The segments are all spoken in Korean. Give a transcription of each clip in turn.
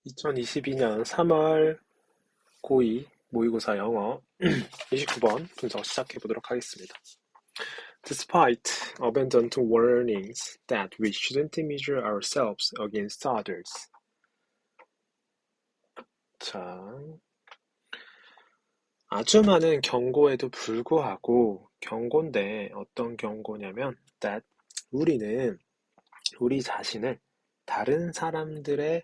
2022년 3월 고2 모의고사 영어 29번 분석 시작해 보도록 하겠습니다. Despite abundant warnings that we shouldn't measure ourselves against others. 자, 아주 많은 경고에도 불구하고 경고인데 어떤 경고냐면 that 우리는 우리 자신을 다른 사람들과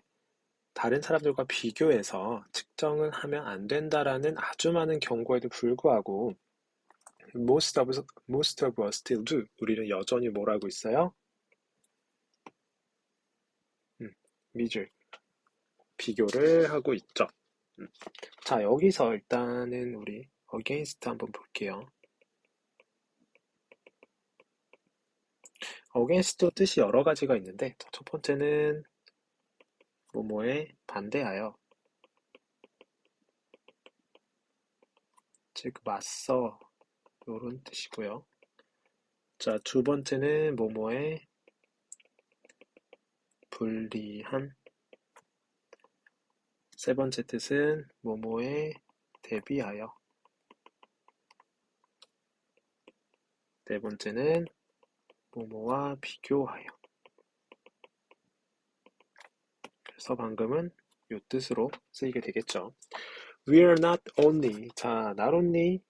비교해서 측정을 하면 안 된다라는 아주 많은 경고에도 불구하고 most of us still do. 우리는 여전히 뭘 하고 있어요? measure, 비교를 하고 있죠. 자, 여기서 일단은 우리 against 한번 볼게요. against도 뜻이 여러 가지가 있는데 첫 번째는 뭐뭐에 반대하여, 즉 맞서 이런 뜻이고요. 자, 두 번째는 뭐뭐에 불리한, 세 번째 뜻은 뭐뭐에 대비하여, 네 번째는 뭐뭐와 비교하여. 그래서 방금은 이 뜻으로 쓰이게 되겠죠. We are not only, 자, not only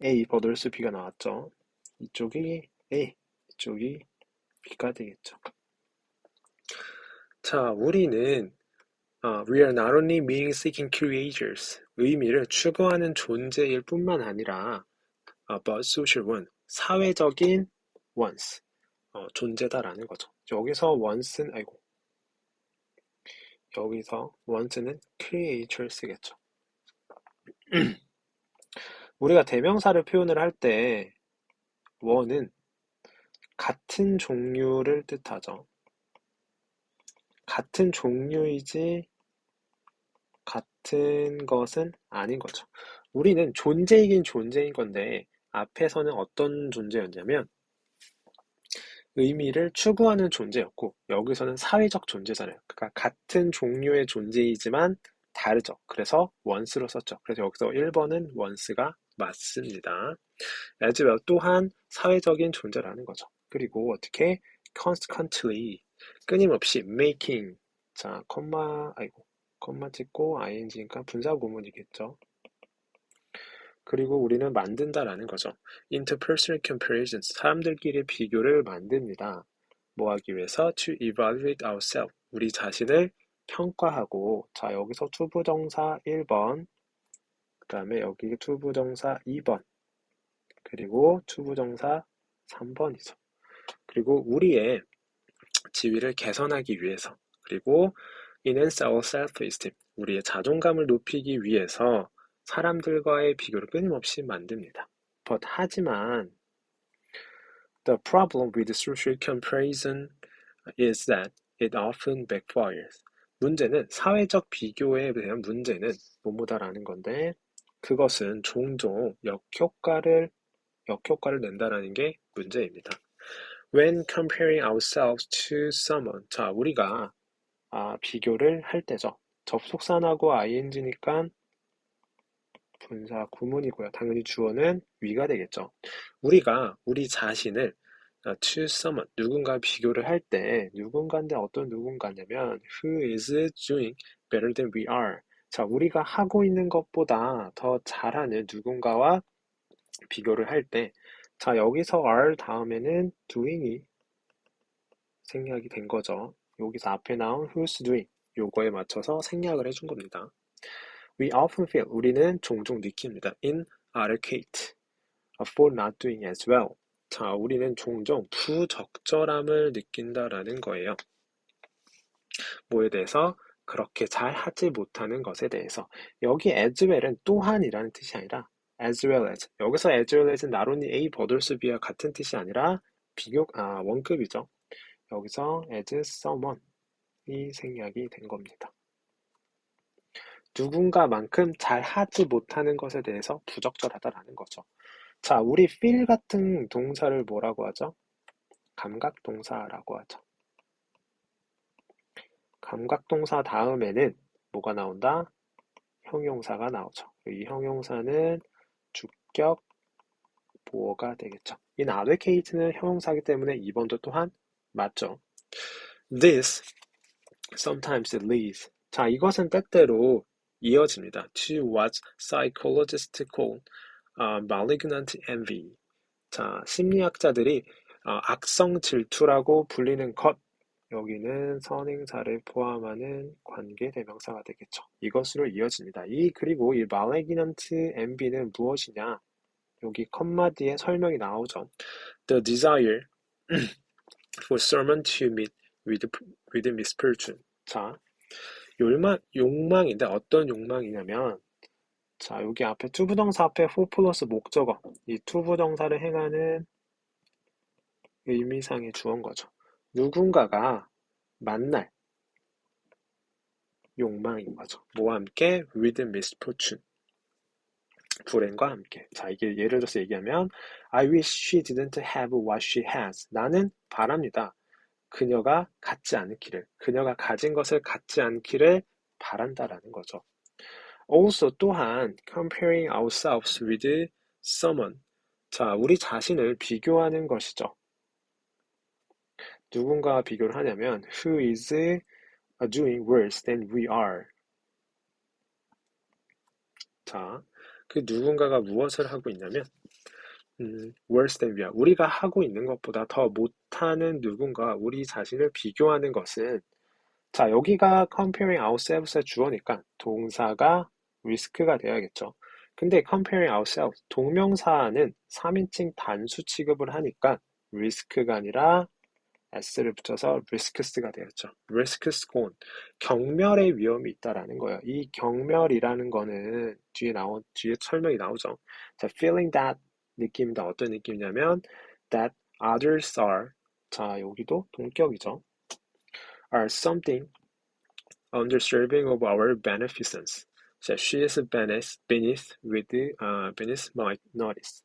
A 버들스 B가 나왔죠. 이쪽이 A, 이쪽이 B가 되겠죠. 자, 우리는 we are not only meaning-seeking creatures, 의미를 추구하는 존재일 뿐만 아니라 but social one, 사회적인 ones, 존재다라는 거죠. 여기서 once는 creatures겠죠. 우리가 대명사를 표현을 할 때 one은 같은 종류를 뜻하죠. 같은 종류이지 같은 것은 아닌 거죠. 우리는 존재이긴 존재인 건데 앞에서는 어떤 존재였냐면 의미를 추구하는 존재였고 여기서는 사회적 존재잖아요. 그러니까 같은 종류의 존재이지만 다르죠. 그래서 once로 썼죠. 그래서 여기서 1번은 once가 맞습니다. as well, 또한 사회적인 존재라는 거죠. 그리고 어떻게 constantly, 끊임없이 making, 자, 콤마 찍고 ing니까 분사 구문이겠죠. 그리고 우리는 만든다라는 거죠. interpersonal comparisons, 사람들끼리 비교를 만듭니다. 뭐 하기 위해서? to evaluate ourselves, 우리 자신을 평가하고, 자, 여기서 투부정사 1번, 그 다음에 여기 투부정사 2번, 그리고 투부정사 3번이죠. 그리고 우리의 지위를 개선하기 위해서, 그리고 enhance our self-esteem, 우리의 자존감을 높이기 위해서 사람들과의 비교를 끊임없이 만듭니다. 하지만 the problem with social comparison is that it often backfires. 문제는 사회적 비교에 대한 문제는 뭐뭐다라는 건데 그것은 종종 역효과를 낸다라는 게 문제입니다. When comparing ourselves to someone, 자, 우리가 비교를 할 때죠. 접속사나고 ing니까 분사 구문이고요. 당연히 주어는 we가 되겠죠. 우리가 우리 자신을 to someone, 누군가 비교를 할 때 누군가인데 어떤 누군가냐면 who is doing better than we are. 자, 우리가 하고 있는 것보다 더 잘하는 누군가와 비교를 할 때, 자, 여기서 are 다음에는 doing이 생략이 된 거죠. 여기서 앞에 나온 who's doing, 요거에 맞춰서 생략을 해준 겁니다. We often feel, 우리는 종종 느낍니다. inadequate for not doing as well. 자, 우리는 종종 부적절함을 느낀다라는 거예요. 뭐에 대해서? 그렇게 잘 하지 못하는 것에 대해서. 여기 as well은 또한이라는 뜻이 아니라 as well as. 여기서 as well as는 not only A 버들스 B와 같은 뜻이 아니라 원급이죠. 여기서 as someone이 생략이 된 겁니다. 누군가만큼 잘 하지 못하는 것에 대해서 부적절하다라는 거죠. 자, 우리 feel 같은 동사를 뭐라고 하죠? 감각동사라고 하죠. 감각동사 다음에는 뭐가 나온다? 형용사가 나오죠. 이 형용사는 주격 보어가 되겠죠. In other case는 형용사이기 때문에 2번도 또한 맞죠. This sometimes leads. 자, 이것은 때때로 이어집니다. To what psychologists call malignant envy. 자, 심리학자들이 악성 질투라고 불리는 것. 여기는 선행사를 포함하는 관계대명사가 되겠죠. 이것으로 이어집니다. 그리고 이 malignant envy는 무엇이냐? 여기 컴마 뒤에 설명이 나오죠. The desire for someone to meet with misfortune. 자, 욕망인데 어떤 욕망이냐면, 자, 여기 앞에 투부정사 앞에 who 플러스 목적어. 이 투부정사를 행하는 의미상의 주어인 거죠. 누군가가 만날 욕망인 거죠. 뭐와 함께? with misfortune. 불행과 함께. 자, 이게 예를 들어서 얘기하면 I wish she didn't have what she has. 나는 바랍니다. 그녀가 갖지 않기를, 그녀가 가진 것을 갖지 않기를 바란다라는 거죠. Also 또한 comparing ourselves with someone. 자, 우리 자신을 비교하는 것이죠. 누군가와 비교를 하냐면 who is doing worse than we are. 자, 그 누군가가 무엇을 하고 있냐면 worse than we are. 우리가 하고 있는 것보다 더 못하는 누군가, 우리 자신을 비교하는 것은, 자, 여기가 comparing ourselves의 주어니까 동사가 risk가 되어야겠죠. 근데 comparing ourselves, 동명사는 3인칭 단수 취급을 하니까 risk가 아니라 s를 붙여서 risks가 되었죠. risks gone. 경멸의 위험이 있다라는 거예요. 이 경멸이라는 거는 뒤에 설명이 나오죠. 자, feeling that 느낌이다. 어떤 느낌이냐면 that others are. 자, 여기도 동격이죠. are something undeserving of our beneficence. 자, she is beneath my notice.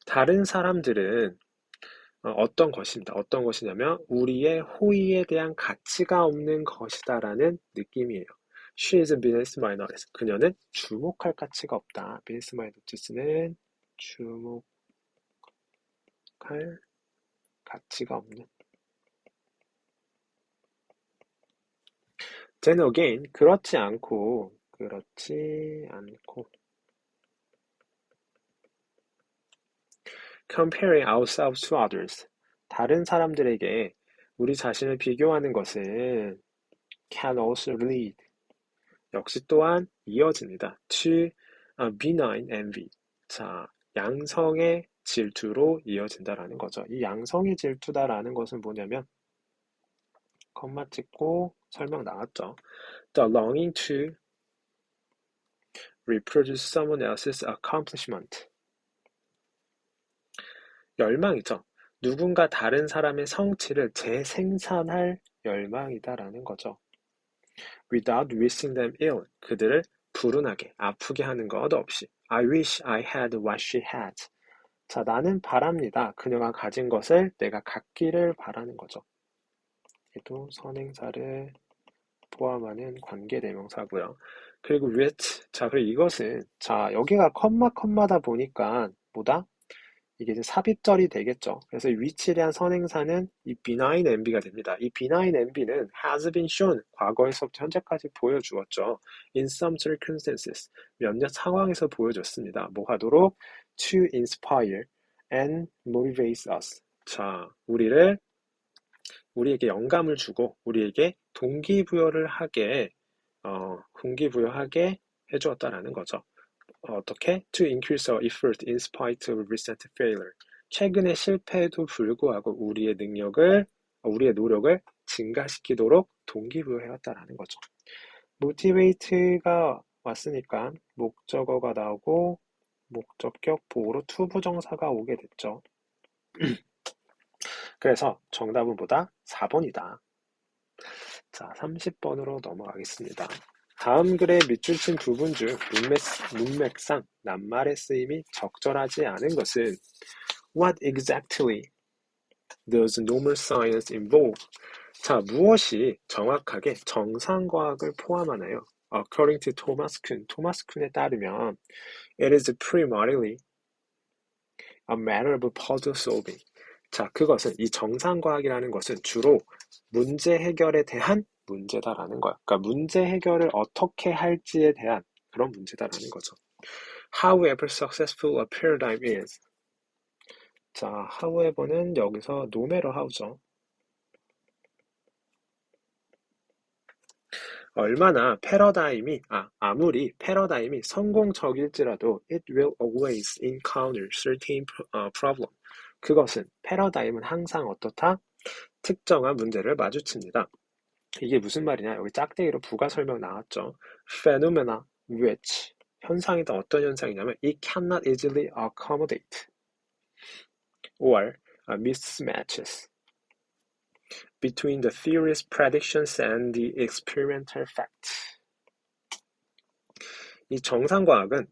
다른 사람들은 어떤 것입니다. 어떤 것이냐면 우리의 호의에 대한 가치가 없는 것이다라는 느낌이에요. She is beneath my notice. 그녀는 주목할 가치가 없다. beneath my notice는 주목할 가치가 없는. Then again, 그렇지 않고 comparing ourselves to others. 다른 사람들에게 우리 자신을 비교하는 것은 can also lead. 역시 또한 이어집니다. to benign envy. 자, 양성의 질투로 이어진다라는 거죠. 이 양성의 질투다라는 것은 뭐냐면 컴마 찍고 설명 나왔죠. The longing to reproduce someone else's accomplishment. 열망이죠. 누군가 다른 사람의 성취를 재생산할 열망이다라는 거죠. Without wishing them ill. 그들을 불운하게, 아프게 하는 것 없이. I wish I had what she had. 자, 나는 바랍니다. 그녀가 가진 것을 내가 갖기를 바라는 거죠. 얘도 선행사를 포함하는 관계대명사고요. 그리고 with. 자, 그리고 이것은, 자, 여기가 컴마다 보니까 뭐다? 이게 이제 삽입절이 되겠죠. 그래서 이 위치에 대한 선행사는 이 benign envy가 됩니다. 이 benign envy는 has been shown, 과거에서부터 현재까지 보여주었죠. In some circumstances, 몇몇 상황에서 보여줬습니다. 뭐 하도록? To inspire and motivate us. 자, 우리에게 영감을 주고 우리에게 동기부여하게 해주었다라는 거죠. 어떻게? To increase our effort in spite of recent failure. 최근의 실패에도 불구하고 우리의 노력을 증가시키도록 동기부여해왔다라는 거죠. motivate가 왔으니까 목적어가 나오고 목적격 보호로 투부정사가 오게 됐죠. 그래서 정답은 보다 4번이다. 자, 30번으로 넘어가겠습니다. 다음 글의 밑줄 친 부분 중 문맥상 낱말의 쓰임이 적절하지 않은 것은 What exactly does normal science involve? 자, 무엇이 정확하게 정상과학을 포함하나요? According to 토마스 쿤, 토마스 쿤에 따르면 it is primarily a matter of puzzle solving. 자, 그것은 이 정상과학이라는 것은 주로 문제 해결에 대한 문제다라는 거야. 그러니까 문제 해결을 어떻게 할지에 대한 그런 문제다라는 거죠. However successful a paradigm is. 자, however는 여기서 no matter how죠. 얼마나 아무리 패러다임이 성공적일지라도 it will always encounter certain problem. 그것은 패러다임은 항상 어떻다? 특정한 문제를 마주칩니다. 이게 무슨 말이냐? 여기 짝대기로 부가 설명 나왔죠. phenomena which 현상이다. 어떤 현상이냐면 it cannot easily accommodate or mismatches between the theory's predictions and the experimental facts. 이 정상과학은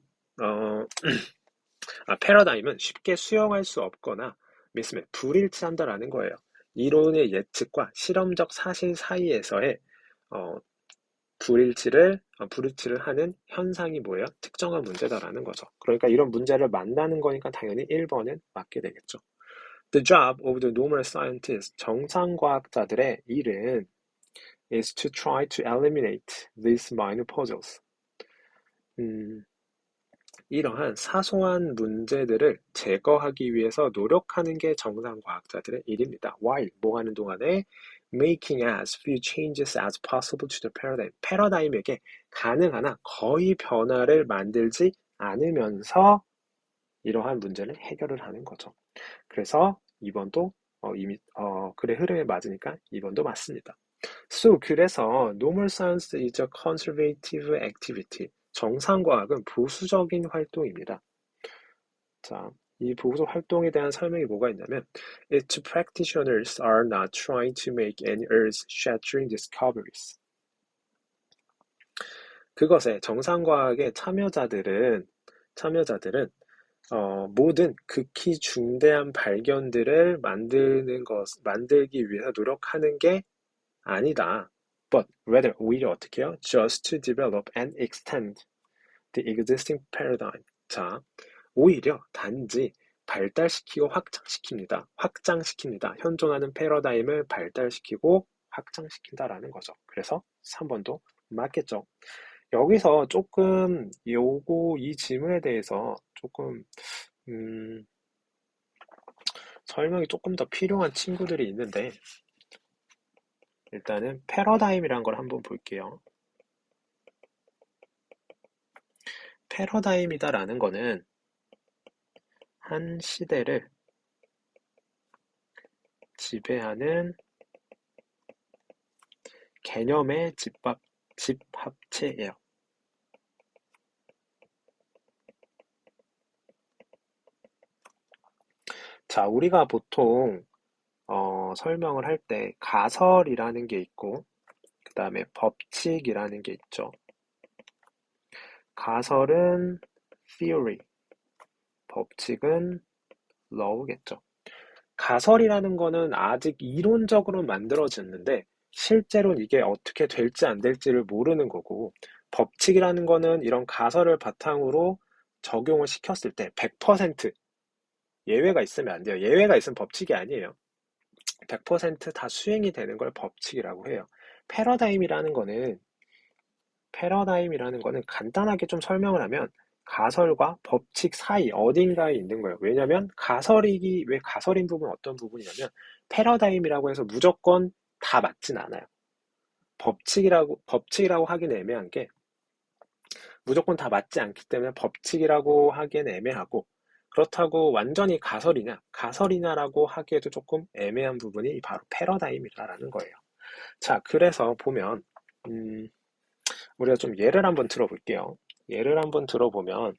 패러다임은 쉽게 수용할 수 없거나 불일치한다라는 거예요. 이론의 예측과 실험적 사실 사이에서의 불일치를 하는 현상이 뭐예요? 특정한 문제다라는 거죠. 그러니까 이런 문제를 만나는 거니까 당연히 1번은 맞게 되겠죠. The job of the normal scientist, 정상과학자들의 일은 is to try to eliminate these minor puzzles. 이러한 사소한 문제들을 제거하기 위해서 노력하는 게 정상과학자들의 일입니다. While 뭐 하는 동안에 making as few changes as possible to the paradigm. 패러다임에게 가능하나 거의 변화를 만들지 않으면서 이러한 문제를 해결을 하는 거죠. 그래서 2번도 글의 흐름에 맞으니까 2번도 맞습니다. So, 그래서 normal science is a conservative activity. 정상과학은 보수적인 활동입니다. 자, 이 보수 활동에 대한 설명이 뭐가 있냐면 its practitioners are not trying to make any earth-shattering discoveries. 그것에 정상과학의 참여자들은 모든 극히 중대한 발견들을 만들기 위해서 노력하는 게 아니다. But rather 오히려 어떻게 해요? Just to develop and extend the existing paradigm. 자, 오히려 단지 발달시키고 확장시킵니다. 현존하는 패러다임을 발달시키고 확장시킨다라는 거죠. 그래서 3번도 맞겠죠. 여기서 조금 이 질문에 대해서 조금 설명이 조금 더 필요한 친구들이 있는데 일단은 패러다임이란 걸 한번 볼게요. 패러다임이다라는 거는 한 시대를 지배하는 개념의 집합체예요. 자, 우리가 보통 설명을 할 때 가설이라는 게 있고 그 다음에 법칙이라는 게 있죠. 가설은 theory, 법칙은 law겠죠. 가설이라는 거는 아직 이론적으로 만들어졌는데 실제로는 이게 어떻게 될지 안 될지를 모르는 거고 법칙이라는 거는 이런 가설을 바탕으로 적용을 시켰을 때 100% 예외가 있으면 안 돼요. 예외가 있으면 법칙이 아니에요. 100%다 수행이 되는 걸 법칙이라고 해요. 패러다임이라는 거는 간단하게 좀 설명을 하면 가설과 법칙 사이 어딘가에 있는 거예요. 왜냐면 왜 가설인 부분은 어떤 부분이냐면 패러다임이라고 해서 무조건 다 맞진 않아요. 법칙이라고 하긴 애매한 게 무조건 다 맞지 않기 때문에 법칙이라고 하기엔 애매하고 그렇다고 완전히 가설이냐라고 하기에도 조금 애매한 부분이 바로 패러다임이라는 거예요. 자, 그래서 보면 우리가 좀 예를 한번 들어볼게요. 예를 한번 들어보면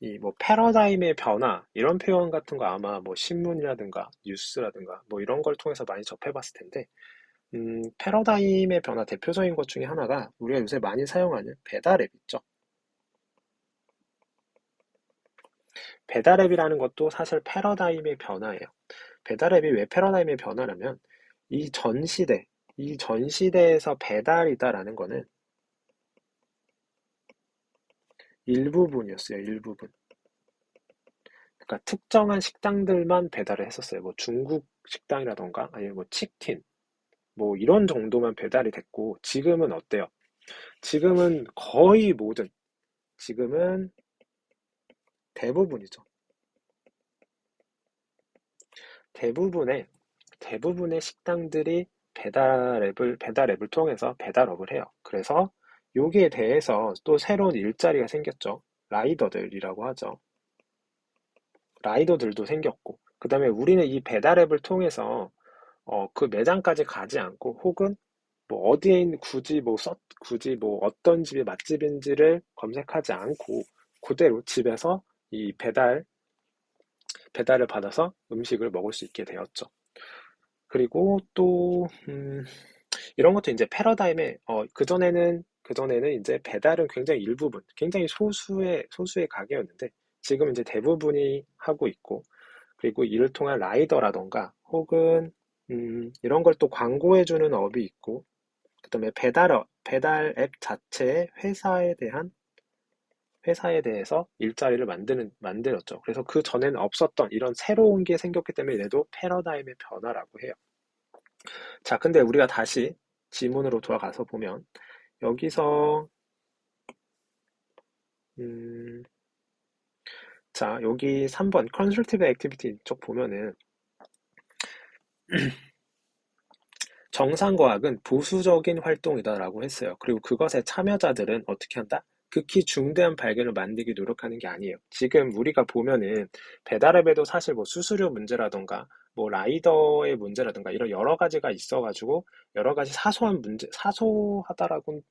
이 뭐 패러다임의 변화 이런 표현 같은 거 아마 뭐 신문이라든가 뉴스라든가 뭐 이런 걸 통해서 많이 접해봤을 텐데 패러다임의 변화 대표적인 것 중에 하나가 우리가 요새 많이 사용하는 배달앱 있죠. 배달앱이라는 것도 사실 패러다임의 변화예요. 배달앱이 왜 패러다임의 변화냐면 이 전 시대, 이 전 시대에서 배달이다라는 거는 일부분이었어요, 일부분. 그러니까 특정한 식당들만 배달을 했었어요. 뭐 중국 식당이라던가 아니면 뭐 치킨 뭐 이런 정도만 배달이 됐고 지금은 어때요? 지금은 거의 모든 지금은 대부분이죠. 대부분의 대부분의 식당들이 배달 앱을 통해서 배달업을 해요. 그래서 여기에 대해서 또 새로운 일자리가 생겼죠. 라이더들이라고 하죠. 라이더들도 생겼고, 그 다음에 우리는 이 배달앱을 통해서 그 매장까지 가지 않고 혹은 뭐 어디에 있는 굳이 뭐 어떤 집이 맛집인지를 검색하지 않고 그대로 집에서 이 배달을 받아서 음식을 먹을 수 있게 되었죠. 그리고 또 이런 것도 이제 패러다임에 그전에는 이제 배달은 굉장히 일부분, 굉장히 소수의 가게였는데 지금 이제 대부분이 하고 있고 그리고 이를 통한 라이더라던가 혹은 이런 걸 또 광고해주는 업이 있고 그다음에 배달 앱 자체의 회사에 대해서 일자리를 만들었죠. 그래서 그 전에는 없었던 이런 새로운 게 생겼기 때문에 얘도 패러다임의 변화라고 해요. 자, 근데 우리가 다시 지문으로 돌아가서 보면 여기서 음, 자, 여기 3번 컨스트럭티브 액티비티 쪽 보면은 정상과학은 보수적인 활동이다라고 했어요. 그리고 그것의 참여자들은 어떻게 한다? 극히 중대한 발견을 만들기 노력하는 게 아니에요. 지금 우리가 보면은 배달앱에도 사실 뭐 수수료 문제라던가 뭐 라이더의 문제라던가 이런 여러 가지가 있어가지고 여러 가지 사소한 문제, 사소하다라고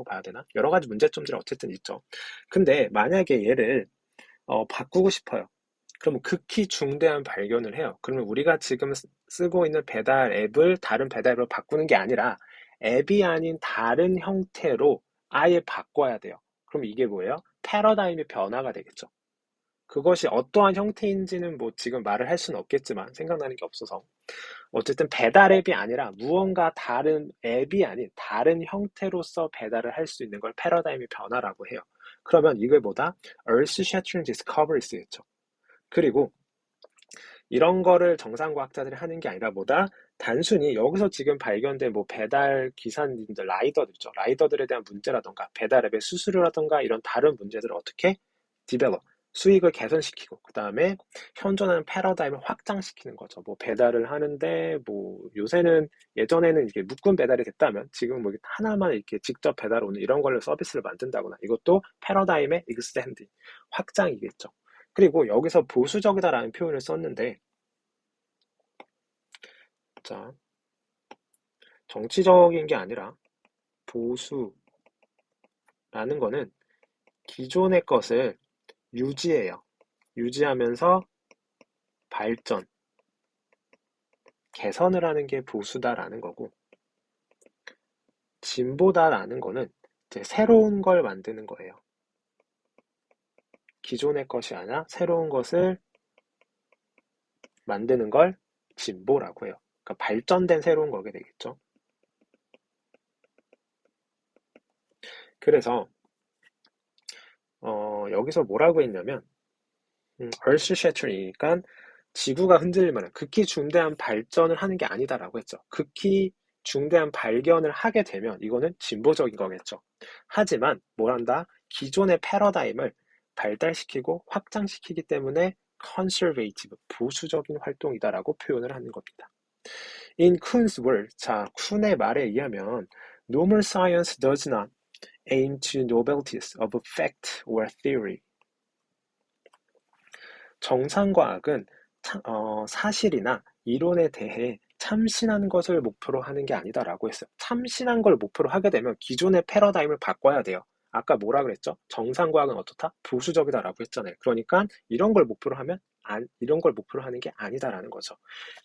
봐야 되나? 여러 가지 문제점들이 어쨌든 있죠. 근데 만약에 얘를 바꾸고 싶어요. 그러면 극히 중대한 발견을 해요. 그러면 우리가 지금 쓰고 있는 배달 앱을 다른 배달 앱으로 바꾸는 게 아니라 앱이 아닌 다른 형태로 아예 바꿔야 돼요. 그럼 이게 뭐예요? 패러다임의 변화가 되겠죠. 그것이 어떠한 형태인지는 뭐 지금 말을 할 수는 없겠지만 생각나는 게 없어서 어쨌든 배달 앱이 아니라 무언가 다른 앱이 아닌 다른 형태로서 배달을 할 수 있는 걸 패러다임의 변화라고 해요. 그러면 이걸 뭐다? Earth-shattering discoverys겠죠. 그리고 이런 거를 정상과학자들이 하는 게 아니라 뭐다? 단순히 여기서 지금 발견된 뭐 배달 기사님들, 라이더들 있죠. 라이더들에 대한 문제라던가 배달앱의 수수료라던가 이런 다른 문제들을 어떻게 디벨롭, 수익을 개선시키고 그 다음에 현존하는 패러다임을 확장시키는 거죠. 뭐 배달을 하는데 뭐 요새는 예전에는 이게 묶음 배달이 됐다면 지금 뭐 하나만 이렇게 직접 배달 오는 이런 걸로 서비스를 만든다거나 이것도 패러다임의 익스텐딩, 확장이겠죠. 그리고 여기서 보수적이다라는 표현을 썼는데, 자, 정치적인 게 아니라 보수라는 거는 기존의 것을 유지해요. 유지하면서 발전, 개선을 하는 게 보수다라는 거고, 진보다라는 거는 이제 새로운 걸 만드는 거예요. 기존의 것이 아니라 새로운 것을 만드는 걸 진보라고 해요. 그러니까 발전된 새로운 거게 되겠죠. 그래서 여기서 뭐라고 했냐면 Earth Shattering이니까 지구가 흔들릴 만한 극히 중대한 발전을 하는 게 아니다라고 했죠. 극히 중대한 발견을 하게 되면 이거는 진보적인 거겠죠. 하지만 뭘 한다? 기존의 패러다임을 발달시키고 확장시키기 때문에 conservative, 보수적인 활동이다라고 표현을 하는 겁니다. In Kuhn's word, 자, 쿤의 말에 의하면 normal science does not aim to novelties of fact or theory. 정상과학은 사실이나 이론에 대해 참신한 것을 목표로 하는 게 아니다라고 했어요. 참신한 걸 목표로 하게 되면 기존의 패러다임을 바꿔야 돼요. 아까 뭐라 그랬죠? 정상과학은 어떻다? 보수적이다라고 했잖아요. 그러니까 이런 걸 목표로 하는 게 아니다라는 거죠.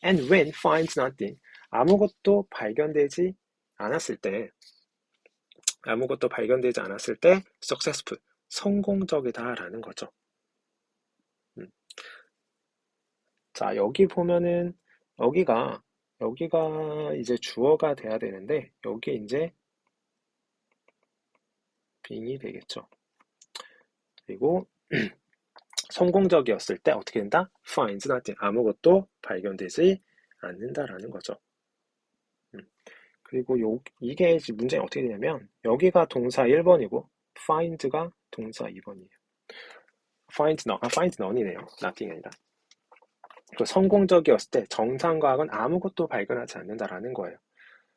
And when finds nothing, 아무것도 발견되지 않았을 때, 아무것도 발견되지 않았을 때 successful, 성공적이다라는 거죠. 음. 자, 여기 보면은 여기가 여기가 이제 주어가 돼야 되는데 여기 이제 being이 되겠죠. 그리고 성공적이었을 때 어떻게 된다? finds nothing. 아무것도 발견되지 않는다라는 거죠. 그리고 이게 지금 문제가 어떻게 되냐면 여기가 동사 1번이고 find가 동사 2번이에요. find none이네요. nothing이 아니라. 그 성공적이었을 때 정상과학은 아무것도 발견하지 않는다라는 거예요.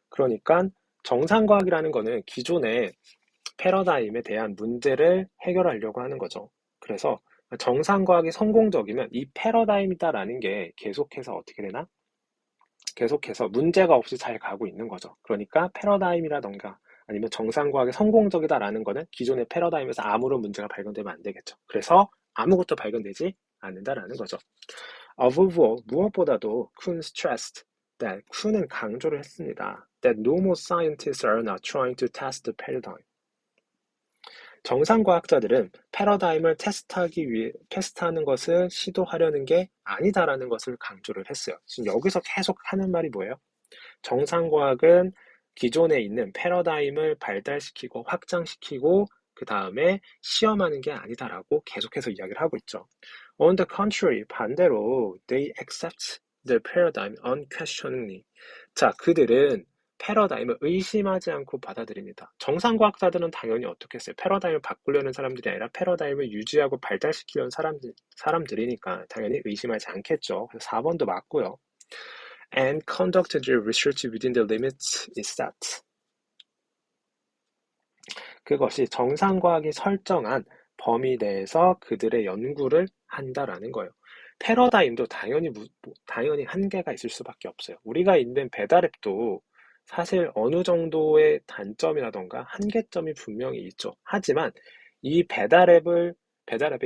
그러니까 정상과학이라는 거는 기존의 패러다임에 대한 문제를 해결하려고 하는 거죠. 그래서 정상과학이 성공적이면 이 패러다임이다라는 게 계속해서 어떻게 되나? 계속해서 문제가 없이 잘 가고 있는 거죠. 그러니까 패러다임이라던가 아니면 정상과학이 성공적이다라는 거는 기존의 패러다임에서 아무런 문제가 발견되면 안 되겠죠. 그래서 아무것도 발견되지 않는다라는 거죠. Above all, 무엇보다도 쿤 stressed that 쿤은 강조를 했습니다. That normal scientists are not trying to test the paradigm. 정상과학자들은 패러다임을 테스트하는 것을 시도하려는 게 아니다라는 것을 강조를 했어요. 지금 여기서 계속 하는 말이 뭐예요? 정상과학은 기존에 있는 패러다임을 발달시키고 확장시키고 그 다음에 시험하는 게 아니다라고 계속해서 이야기를 하고 있죠. On the contrary, 반대로 they accept the paradigm unquestioningly. 자, 그들은 패러다임을 의심하지 않고 받아들입니다. 정상과학자들은 당연히 어떻게 했어요? 패러다임을 바꾸려는 사람들이 아니라 패러다임을 유지하고 발달시키려는 사람들이니까 당연히 의심하지 않겠죠. 그래서 4번도 맞고요. And conducted their research within the limits is set. 그것이 정상과학이 설정한 범위 내에서 그들의 연구를 한다라는 거예요. 패러다임도 당연히 한계가 있을 수밖에 없어요. 우리가 있는 배달앱도 사실 어느 정도의 단점이라던가 한계점이 분명히 있죠. 하지만 이 배달앱의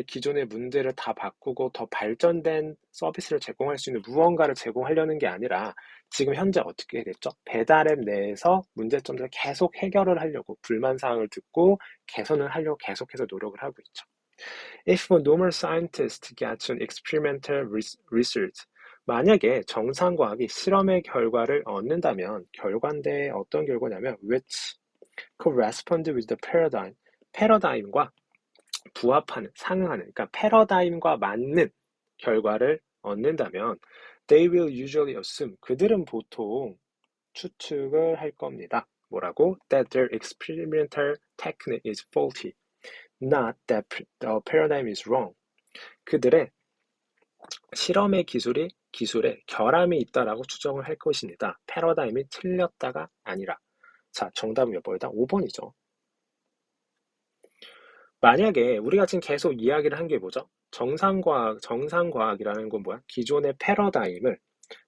기존의 문제를 다 바꾸고 더 발전된 서비스를 제공할 수 있는 무언가를 제공하려는 게 아니라 지금 현재 어떻게 됐죠? 배달앱 내에서 문제점들을 계속 해결을 하려고 불만사항을 듣고 개선을 하려고 계속해서 노력을 하고 있죠. If a normal scientist gets an experimental research, 만약에 정상과학이 실험의 결과를 얻는다면 결과인데 어떤 결과냐면 which correspond with the paradigm, 패러다임과 부합하는, 상응하는, 그러니까 패러다임과 맞는 결과를 얻는다면 they will usually assume, 그들은 보통 추측을 할 겁니다. 뭐라고? That their experimental technique is faulty, not that the paradigm is wrong. 그들의 실험의 기술에 결함이 있다라고 추정을 할 것입니다. 패러다임이 틀렸다가 아니라. 자, 정답은 몇 번이다? 5번이죠. 만약에 우리가 지금 계속 이야기를 한 게 뭐죠? 정상과학이라는 건 뭐야? 기존의 패러다임을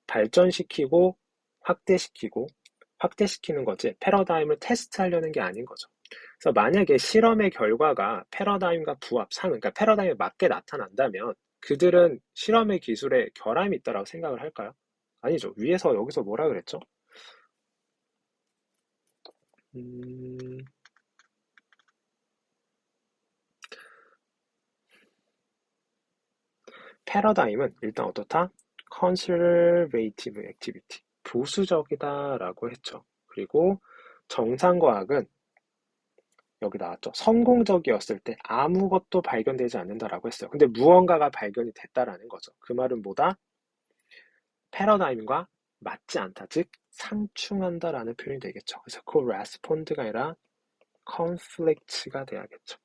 발전시키고 확대시키는 거지 패러다임을 테스트하려는 게 아닌 거죠. 그래서 만약에 실험의 결과가 패러다임과 그러니까 패러다임에 맞게 나타난다면 그들은 실험의 기술에 결함이 있다고 생각을 할까요? 아니죠. 위에서 여기서 뭐라 그랬죠? 패러다임은 일단 어떻다? conservative activity, 보수적이다라고 했죠. 그리고 정상과학은 여기 나왔죠. 성공적이었을 때 아무것도 발견되지 않는다라고 했어요. 근데 무언가가 발견이 됐다라는 거죠. 그 말은 뭐다? 패러다임과 맞지 않다, 즉 상충한다라는 표현이 되겠죠. 그래서 correspond가 아니라 conflict가 돼야겠죠.